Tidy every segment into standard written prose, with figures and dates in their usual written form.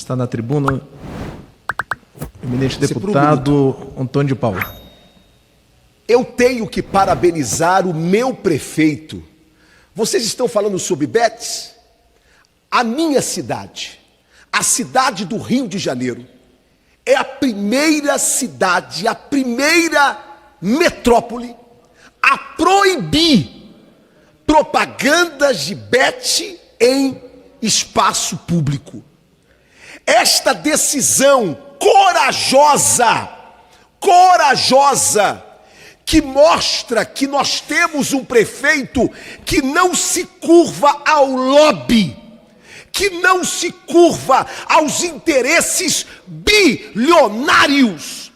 Está na tribuna o eminente deputado Antônio de Paula. Eu tenho que parabenizar o meu prefeito. Vocês estão falando sobre Betis? A minha cidade, a cidade do Rio de Janeiro, é a primeira cidade, a primeira metrópole a proibir propagandas de Betis em espaço público. Esta decisão corajosa, que mostra que nós temos um prefeito que não se curva ao lobby, que não se curva aos interesses bilionários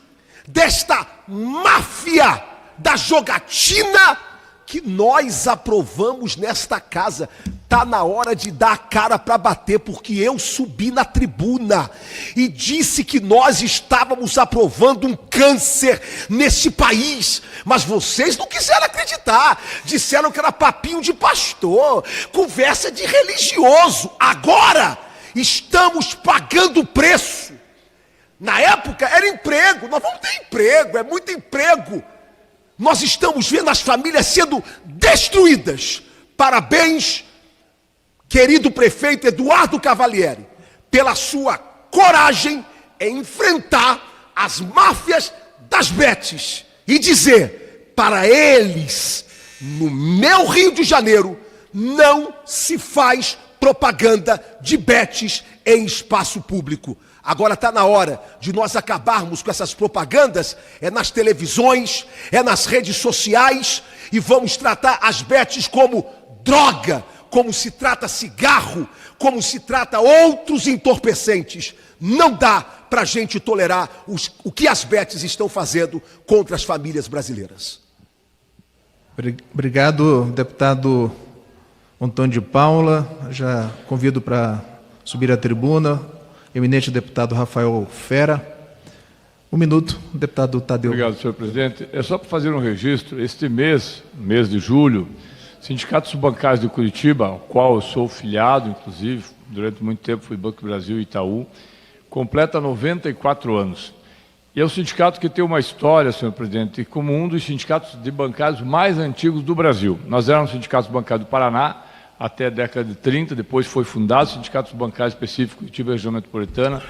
desta máfia da jogatina que nós aprovamos nesta casa. Está na hora de dar a cara para bater, porque eu subi na tribuna e disse que nós estávamos aprovando um câncer nesse país, mas vocês não quiseram acreditar, disseram que era papinho de pastor, conversa de religioso. Agora estamos pagando o preço. Na época era emprego, nós vamos ter emprego, é muito emprego. Nós estamos vendo as famílias sendo destruídas. Parabéns, querido prefeito Eduardo Cavalieri, pela sua coragem em enfrentar as máfias das Betis e dizer para eles: no meu Rio de Janeiro não se faz propaganda de Betis em espaço público. Agora está na hora de nós acabarmos com essas propagandas, é nas televisões, é nas redes sociais, e vamos tratar as Betis como droga, como se trata cigarro, como se trata outros entorpecentes. Não dá para a gente tolerar o que as Betis estão fazendo contra as famílias brasileiras. Obrigado, deputado Antônio de Paula. Já convido para subir à tribuna o eminente deputado Rafael Fera. Um minuto, deputado Tadeu. Obrigado, senhor presidente. É só para fazer um registro. Este mês de julho, sindicatos bancários de Curitiba, ao qual eu sou filiado, inclusive, durante muito tempo fui Banco do Brasil e Itaú, completa 94 anos. E é um sindicato que tem uma história, senhor presidente, como um dos sindicatos de bancários mais antigos do Brasil. Nós éramos sindicatos bancários do Paraná até a década de 30, depois foi fundado o Sindicato Bancário Específico Curitiba Região Metropolitana.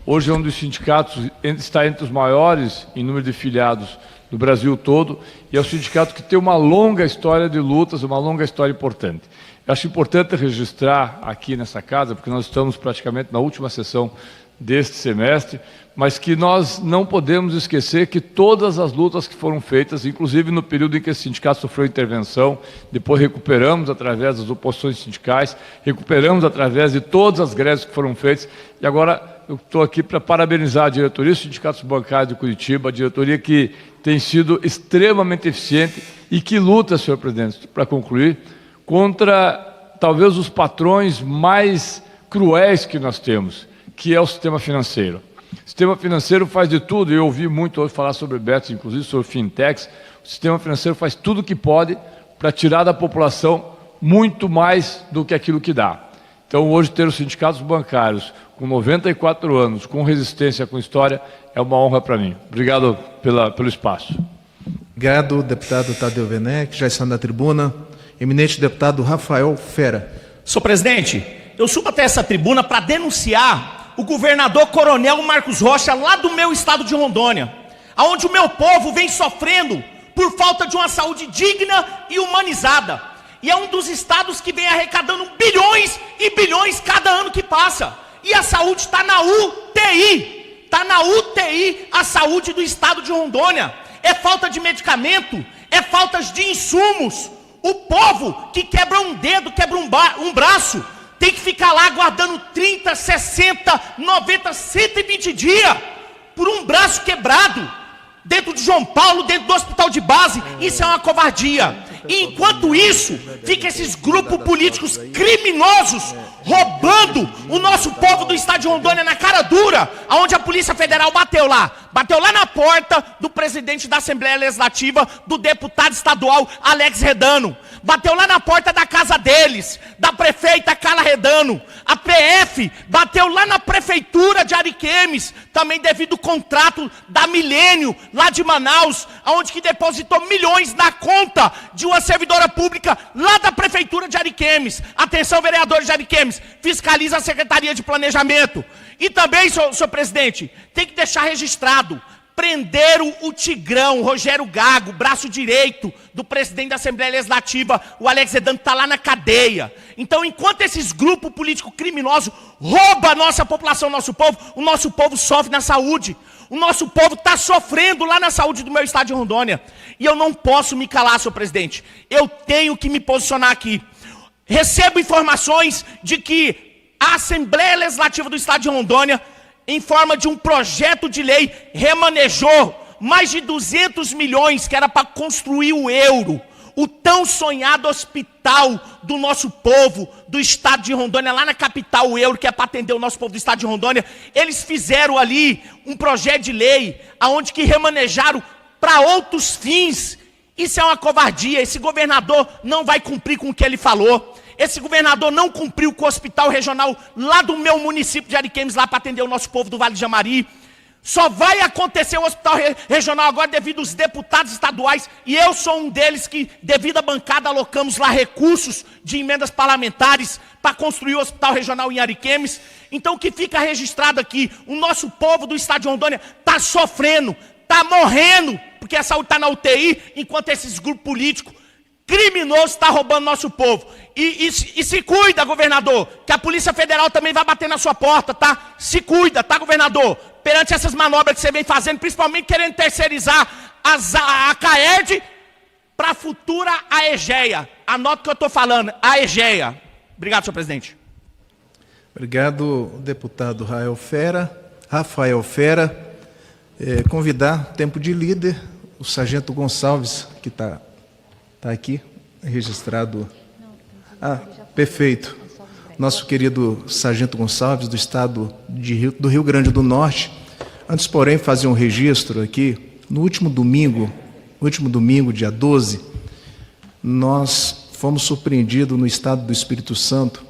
Hoje é um dos sindicatos, está entre os maiores em número de filiados do Brasil todo, e é um sindicato que tem uma longa história de lutas, uma longa história importante. Eu acho importante registrar aqui nessa casa, porque nós estamos praticamente na última sessão deste semestre, mas que nós não podemos esquecer que todas as lutas que foram feitas, inclusive no período em que esse sindicato sofreu intervenção, depois recuperamos através das oposições sindicais, recuperamos através de todas as greves que foram feitas, e agora eu estou aqui para parabenizar a diretoria dos sindicatos bancários de Curitiba, a diretoria que tem sido extremamente eficiente e que luta, senhor presidente, para concluir, contra talvez os patrões mais cruéis que nós temos, que é o sistema financeiro. O sistema financeiro faz de tudo, eu ouvi muito hoje falar sobre Betis, inclusive sobre fintechs. O sistema financeiro faz tudo o que pode para tirar da população muito mais do que aquilo que dá. Então, hoje, ter os sindicatos bancários com 94 anos, com resistência, com história, é uma honra para mim. Obrigado pelo espaço. Obrigado, deputado Tadeu Werneck, que já está na tribuna. Eminente deputado Rafael Fera. Senhor presidente, eu subo até essa tribuna para denunciar o governador Coronel Marcos Rocha, lá do meu estado de Rondônia, onde o meu povo vem sofrendo por falta de uma saúde digna e humanizada. E é um dos estados que vem arrecadando bilhões e bilhões cada ano que passa. E a saúde está na UTI. Está na UTI a saúde do estado de Rondônia. É falta de medicamento, é falta de insumos. O povo que quebra um dedo, quebra um braço, tem que ficar lá aguardando 30, 60, 90, 120 dias por um braço quebrado, dentro de João Paulo, dentro do hospital de base. Isso é uma covardia. E enquanto isso, fica esses grupos políticos criminosos roubando o nosso povo do estado de Rondônia na cara dura, aonde a Polícia Federal bateu lá na porta do presidente da Assembleia Legislativa, do deputado estadual Alex Redano, bateu lá na porta da casa deles, da prefeita Carla Redano, a PF bateu lá na prefeitura de Ariquemes, também devido ao contrato da Milênio, lá de Manaus, onde que depositou milhões na conta de uma servidora pública lá da Prefeitura de Ariquemes. Atenção, vereadores de Ariquemes, fiscaliza a Secretaria de Planejamento. E também, senhor presidente, tem que deixar registrado, prenderam o Tigrão, Rogério Gago, braço direito do presidente da Assembleia Legislativa, o Alex Sedano, está lá na cadeia. Então, enquanto esses grupos políticos criminosos roubam a nossa população, o nosso povo sofre na saúde. O nosso povo está sofrendo lá na saúde do meu estado de Rondônia. E eu não posso me calar, senhor presidente. Eu tenho que me posicionar aqui. Recebo informações de que a Assembleia Legislativa do estado de Rondônia, em forma de um projeto de lei, remanejou mais de 200 milhões que era para construir o Euro, o tão sonhado hospital do nosso povo, do estado de Rondônia, lá na capital, o Euro, que é para atender o nosso povo do estado de Rondônia. Eles fizeram ali um projeto de lei, aonde que remanejaram para outros fins. Isso é uma covardia. Esse governador não vai cumprir com o que ele falou. Esse governador não cumpriu com o hospital regional lá do meu município de Ariquemes, lá para atender o nosso povo do Vale de Jamari. Só vai acontecer o hospital regional agora devido aos deputados estaduais, e eu sou um deles que, devido à bancada, alocamos lá recursos de emendas parlamentares para construir o hospital regional em Ariquemes. Então, o que fica registrado aqui, o nosso povo do estado de Rondônia está sofrendo, está morrendo, porque a saúde está na UTI, enquanto esses grupos políticos criminosos estão roubando nosso povo. E se cuida, governador, que a Polícia Federal também vai bater na sua porta, tá? Se cuida, tá, governador? Perante essas manobras que você vem fazendo, principalmente querendo terceirizar a CAERD para a futura AEGEA. Anota o que eu estou falando, AEGEA. Obrigado, senhor presidente. Obrigado, deputado Rafael Fera. Convidar, tempo de líder, o sargento Gonçalves, que está aqui, registrado. Perfeito. Nosso querido sargento Gonçalves, do estado do Rio Grande do Norte. Antes, porém, fazer um registro aqui. No último domingo, dia 12, nós fomos surpreendidos no estado do Espírito Santo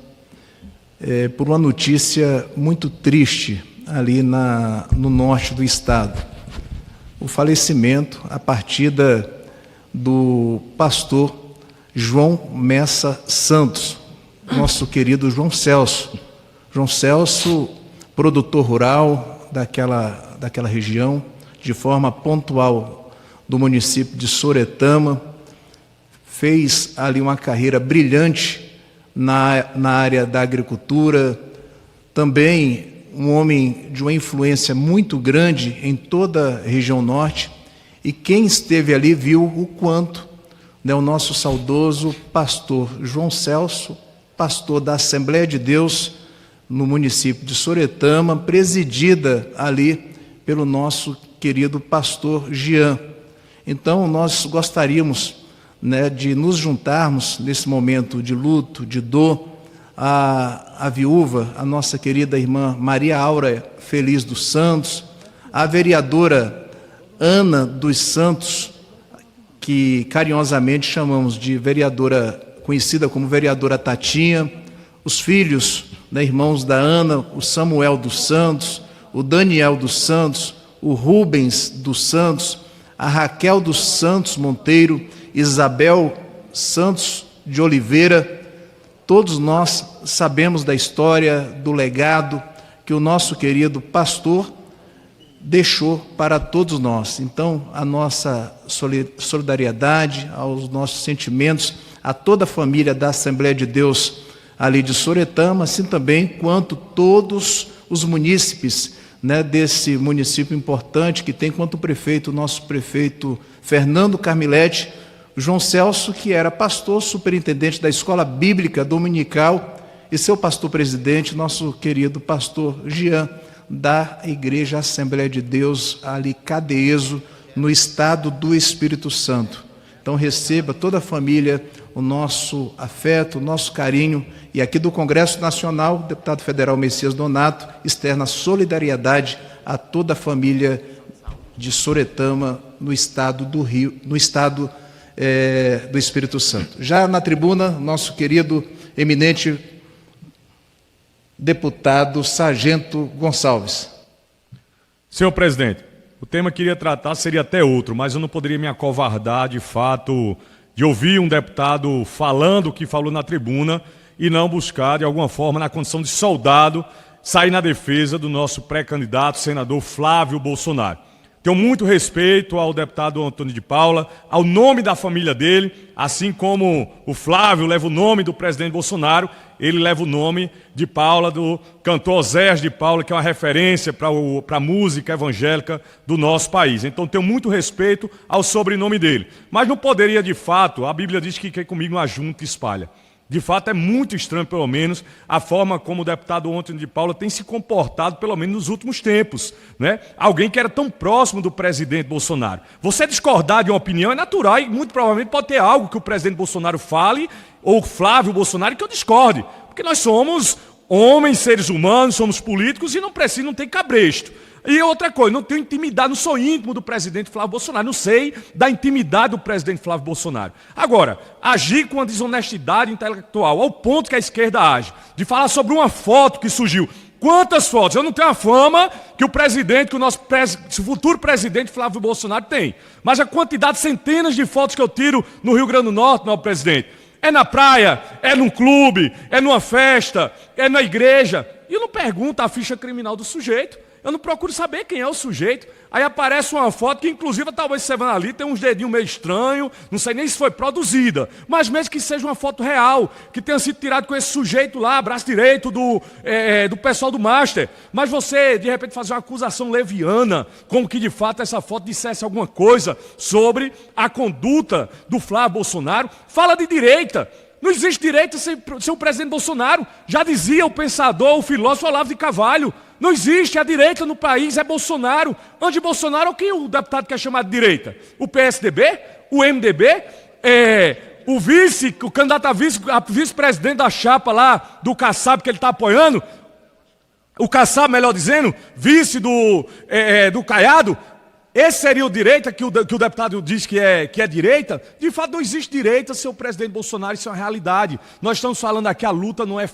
por uma notícia muito triste ali no norte do estado. O falecimento, a partida do pastor João Messa Santos, nosso querido João Celso. João Celso, produtor rural daquela região, de forma pontual do município de Soretama, fez ali uma carreira brilhante na área da agricultura, também um homem de uma influência muito grande em toda a região norte, e quem esteve ali viu o quanto o nosso saudoso pastor João Celso, pastor da Assembleia de Deus no município de Soretama, presidida ali pelo nosso querido pastor Jean. Então, nós gostaríamos de nos juntarmos nesse momento de luto, de dor, a viúva, a nossa querida irmã Maria Aura Feliz dos Santos, a vereadora Ana dos Santos, que carinhosamente chamamos de vereadora, conhecida como vereadora Tatinha, os filhos, irmãos da Ana, o Samuel dos Santos, o Daniel dos Santos, o Rubens dos Santos, a Raquel dos Santos Monteiro, Isabel Santos de Oliveira. Todos nós sabemos da história, do legado que o nosso querido pastor deixou para todos nós. Então, a nossa solidariedade, aos nossos sentimentos, a toda a família da Assembleia de Deus ali de Soretama, assim também quanto todos os munícipes desse município importante que tem quanto prefeito, o nosso prefeito Fernando Carmilete, João Celso, que era pastor, superintendente da Escola Bíblica Dominical, e seu pastor-presidente, nosso querido pastor Jean, da Igreja Assembleia de Deus, ali Cadeeso, no estado do Espírito Santo. Então receba toda a família o nosso afeto, o nosso carinho, e aqui do Congresso Nacional, o deputado federal Messias Donato externa solidariedade a toda a família de Soretama, no estado do Rio, no estado do Espírito Santo. Já na tribuna, nosso querido, eminente deputado Sargento Gonçalves. Senhor presidente, o tema que iria tratar seria até outro, mas eu não poderia me acovardar, de fato, de ouvir um deputado falando o que falou na tribuna e não buscar, de alguma forma, na condição de soldado, sair na defesa do nosso pré-candidato, senador Flávio Bolsonaro. Tenho muito respeito ao deputado Antônio de Paula, ao nome da família dele, assim como o Flávio leva o nome do presidente Bolsonaro, ele leva o nome de Paula, do cantor Oséias de Paula, que é uma referência para a música evangélica do nosso país. Então tenho muito respeito ao sobrenome dele. Mas não poderia, de fato, a Bíblia diz que quem comigo ajunta e espalha. De fato, é muito estranho, pelo menos, a forma como o deputado Antônio de Paula tem se comportado, pelo menos nos últimos tempos, né? Alguém que era tão próximo do presidente Bolsonaro. Você discordar de uma opinião é natural e muito provavelmente pode ter algo que o presidente Bolsonaro fale, ou Flávio Bolsonaro, que eu discorde. Porque nós somos homens, seres humanos, somos políticos e não tem cabresto. E outra coisa, não tenho intimidade, não sou íntimo do presidente Flávio Bolsonaro, não sei da intimidade do presidente Flávio Bolsonaro. Agora, agir com a desonestidade intelectual, ao ponto que a esquerda age, de falar sobre uma foto que surgiu. Quantas fotos? Eu não tenho a fama que o nosso futuro presidente Flávio Bolsonaro tem. Mas a quantidade, centenas de fotos que eu tiro no Rio Grande do Norte, meu presidente, é na praia, é num clube, é numa festa, é na igreja. E eu não pergunto a ficha criminal do sujeito. Eu não procuro saber quem é o sujeito. Aí aparece uma foto que, inclusive, talvez você vá ali, tem uns dedinhos meio estranhos, não sei nem se foi produzida, mas mesmo que seja uma foto real, que tenha sido tirada com esse sujeito lá, braço direito do pessoal do Master. Mas você, de repente, fazer uma acusação leviana, como que, de fato, essa foto dissesse alguma coisa sobre a conduta do Flávio Bolsonaro, fala de direita. Não existe direita sem o presidente Bolsonaro. Já dizia o pensador, o filósofo Olavo de Carvalho. Não existe, a direita no país é Bolsonaro. Antes de Bolsonaro, o que o deputado quer chamar de direita? O PSDB? O MDB? O candidato a vice-presidente da chapa lá, do Kassab, que ele está apoiando? O Kassab, melhor dizendo, vice do Caiado? Esse seria o direita que o deputado diz que é direita? De fato, não existe direita, seu presidente Bolsonaro, isso é uma realidade. Nós estamos falando aqui, a luta não é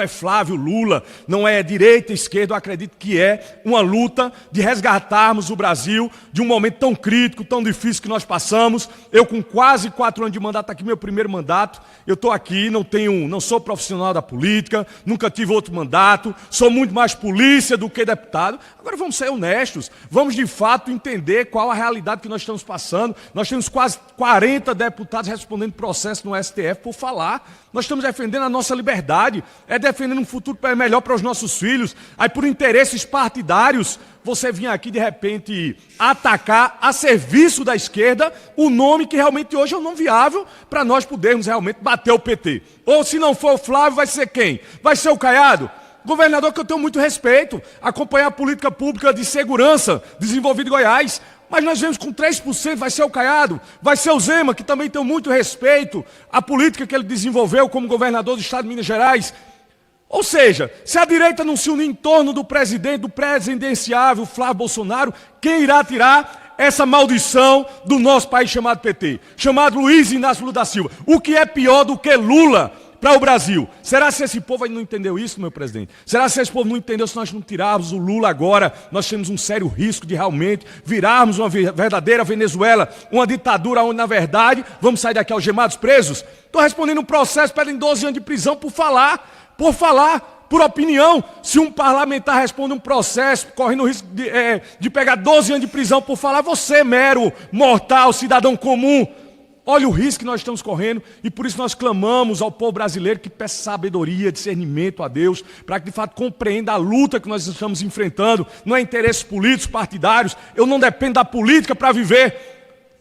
Flávio, Lula, não é direita, esquerda, eu acredito que é uma luta de resgatarmos o Brasil de um momento tão crítico, tão difícil que nós passamos. Eu, com quase 4 anos de mandato, aqui meu primeiro mandato, eu estou aqui, não sou profissional da política, nunca tive outro mandato, sou muito mais polícia do que deputado. Agora vamos ser honestos, vamos de fato entender qual a realidade que nós estamos passando. Nós temos quase 40 deputados respondendo processo no STF por falar. Nós estamos defendendo a nossa liberdade, defendendo um futuro melhor para os nossos filhos. Aí, por interesses partidários, você vinha aqui, de repente, atacar a serviço da esquerda o nome que realmente hoje é um nome viável para nós podermos realmente bater o PT. Ou, se não for o Flávio, vai ser quem? Vai ser o Caiado? Governador que eu tenho muito respeito, acompanhar a política pública de segurança desenvolvida em Goiás, mas nós vemos com 3%, vai ser o Caiado, vai ser o Zema, que também tenho muito respeito à política que ele desenvolveu como governador do estado de Minas Gerais. Ou seja, se a direita não se unir em torno do presidente, do presidenciável Flávio Bolsonaro, quem irá tirar essa maldição do nosso país chamado PT, chamado Luiz Inácio Lula da Silva? O que é pior do que Lula para o Brasil? Será que esse povo ainda não entendeu isso, meu presidente? Será que esse povo não entendeu, se nós não tirarmos o Lula agora, nós temos um sério risco de realmente virarmos uma verdadeira Venezuela, uma ditadura onde, na verdade, vamos sair daqui algemados, presos? Estou respondendo um processo, pedem 12 anos de prisão por falar, por opinião. Se um parlamentar responde um processo, correndo o risco de pegar 12 anos de prisão por falar, você, mero mortal, cidadão comum, olha o risco que nós estamos correndo, e por isso nós clamamos ao povo brasileiro que peça sabedoria, discernimento a Deus, para que de fato compreenda a luta que nós estamos enfrentando. Não é interesses políticos, partidários. Eu não dependo da política para viver.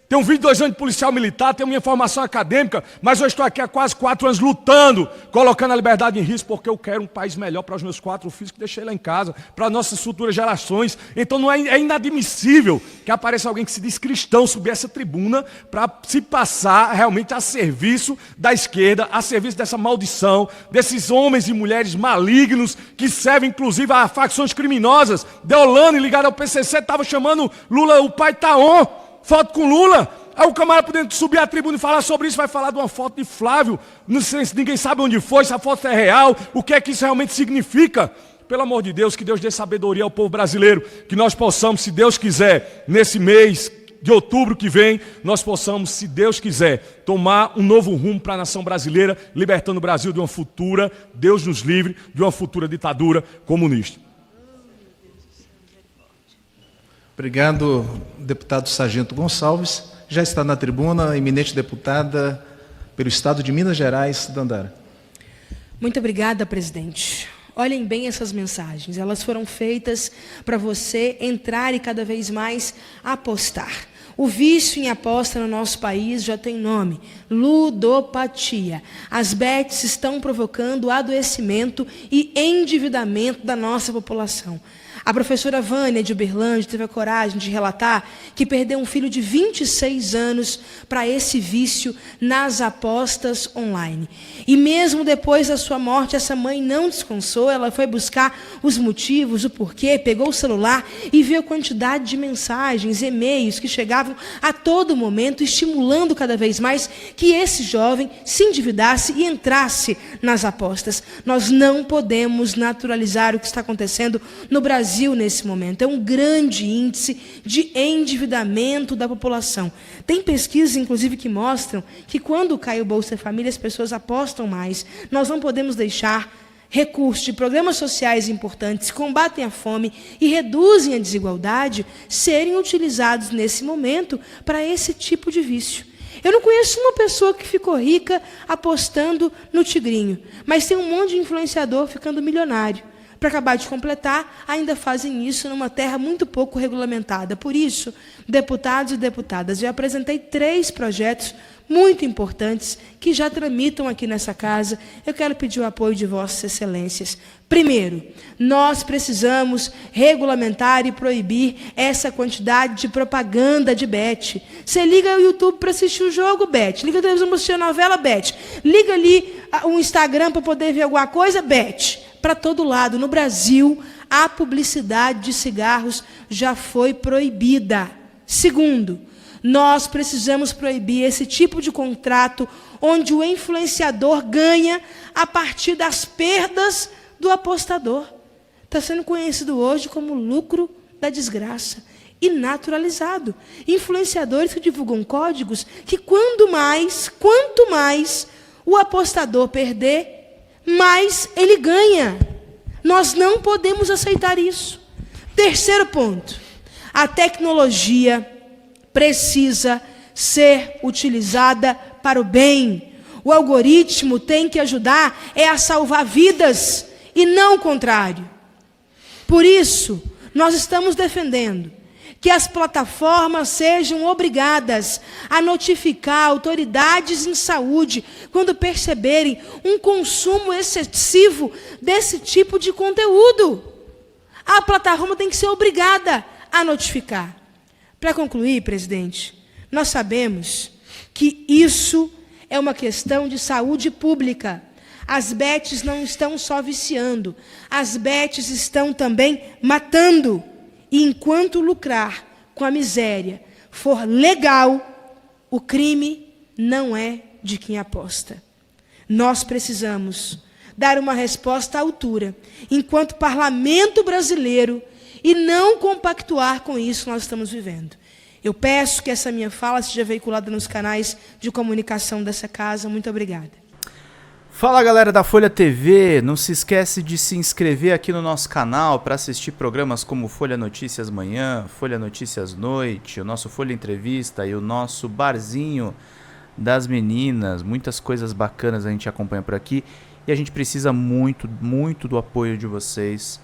Tenho 22 anos de policial militar, tenho minha formação acadêmica, mas eu estou aqui há quase 4 anos lutando, colocando a liberdade em risco, porque eu quero um país melhor para os meus 4 filhos que deixei lá em casa, para as nossas futuras gerações. Então não é inadmissível que apareça alguém que se diz cristão subir essa tribuna para se passar realmente a serviço da esquerda, a serviço dessa maldição, desses homens e mulheres malignos que servem inclusive a facções criminosas. Deolane, ligado ao PCC, estava chamando Lula o pai Taon. Foto com Lula, aí o camarada podendo subir a tribuna e falar sobre isso, vai falar de uma foto de Flávio, não sei se ninguém sabe onde foi, se a foto é real, o que é que isso realmente significa. pelo amor de Deus, que Deus dê sabedoria ao povo brasileiro, que nós possamos, se Deus quiser, nesse mês de outubro que vem, nós possamos, se Deus quiser, tomar um novo rumo para a nação brasileira, libertando o Brasil de uma futura, Deus nos livre, de uma futura ditadura comunista. Obrigado, deputado Sargento Gonçalves. Já está na tribuna a eminente deputada pelo Estado de Minas Gerais, Dandara. Muito obrigada, presidente. Olhem bem essas mensagens. Elas foram feitas para você entrar e cada vez mais apostar. O vício em aposta no nosso país já tem nome: ludopatia. As bets estão provocando adoecimento e endividamento da nossa população. A professora Vânia de Uberlândia teve a coragem de relatar que perdeu um filho de 26 anos para esse vício nas apostas online. E mesmo depois da sua morte, essa mãe não descansou, ela foi buscar os motivos, o porquê, pegou o celular e viu a quantidade de mensagens, e-mails que chegavam a todo momento, estimulando cada vez mais que esse jovem se endividasse e entrasse nas apostas. Nós não podemos naturalizar o que está acontecendo no Brasil nesse momento. É um grande índice de endividamento da população. Tem pesquisas, inclusive, que mostram que quando cai o Bolsa Família, as pessoas apostam mais. Nós não podemos deixar recursos de programas sociais importantes que combatem a fome e reduzem a desigualdade serem utilizados nesse momento para esse tipo de vício. Eu não conheço uma pessoa que ficou rica apostando no tigrinho, mas tem um monte de influenciador ficando milionário. Para acabar de completar, ainda fazem isso numa terra muito pouco regulamentada. Por isso, deputados e deputadas, eu apresentei 3 projetos muito importantes que já tramitam aqui nessa casa. Eu quero pedir o apoio de vossas excelências. Primeiro, nós precisamos regulamentar e proibir essa quantidade de propaganda de bet. Você liga o YouTube para assistir o jogo, bet. Liga a televisão para assistir a novela, bet. Liga ali o Instagram para poder ver alguma coisa, bet. Para todo lado. No Brasil, a publicidade de cigarros já foi proibida. Segundo, nós precisamos proibir esse tipo de contrato onde o influenciador ganha a partir das perdas do apostador. Está sendo conhecido hoje como lucro da desgraça e naturalizado. Influenciadores que divulgam códigos que quanto mais o apostador perder, mais ele ganha. Nós não podemos aceitar isso. Terceiro ponto, a tecnologia precisa ser utilizada para o bem. O algoritmo tem que ajudar a salvar vidas e não o contrário. Por isso, nós estamos defendendo que as plataformas sejam obrigadas a notificar autoridades em saúde quando perceberem um consumo excessivo desse tipo de conteúdo. A plataforma tem que ser obrigada a notificar. Para concluir, presidente, nós sabemos que isso é uma questão de saúde pública. As bets não estão só viciando, as bets estão também matando. E enquanto lucrar com a miséria for legal, o crime não é de quem aposta. Nós precisamos dar uma resposta à altura, enquanto parlamento brasileiro, e não compactuar com isso que nós estamos vivendo. Eu peço que essa minha fala seja veiculada nos canais de comunicação dessa casa. Muito obrigada. Fala, galera da Folha TV, não se esquece de se inscrever aqui no nosso canal para assistir programas como Folha Notícias Manhã, Folha Notícias Noite, o nosso Folha Entrevista e o nosso Barzinho das Meninas. Muitas coisas bacanas a gente acompanha por aqui e a gente precisa muito do apoio de vocês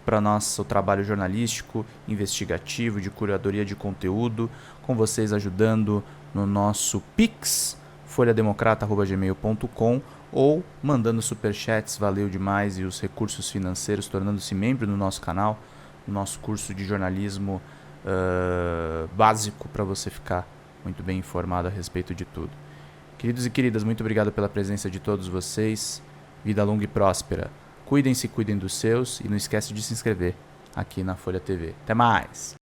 para nosso trabalho jornalístico, investigativo, de curadoria de conteúdo, com vocês ajudando no nosso Pix, folhademocrata@gmail.com, ou mandando superchats, valeu demais, e os recursos financeiros, tornando-se membro do nosso canal, no nosso curso de jornalismo básico, para você ficar muito bem informado a respeito de tudo. Queridos e queridas, muito obrigado pela presença de todos vocês, vida longa e próspera. Cuidem-se, cuidem dos seus, e não esquece de se inscrever aqui na Folha TV. Até mais!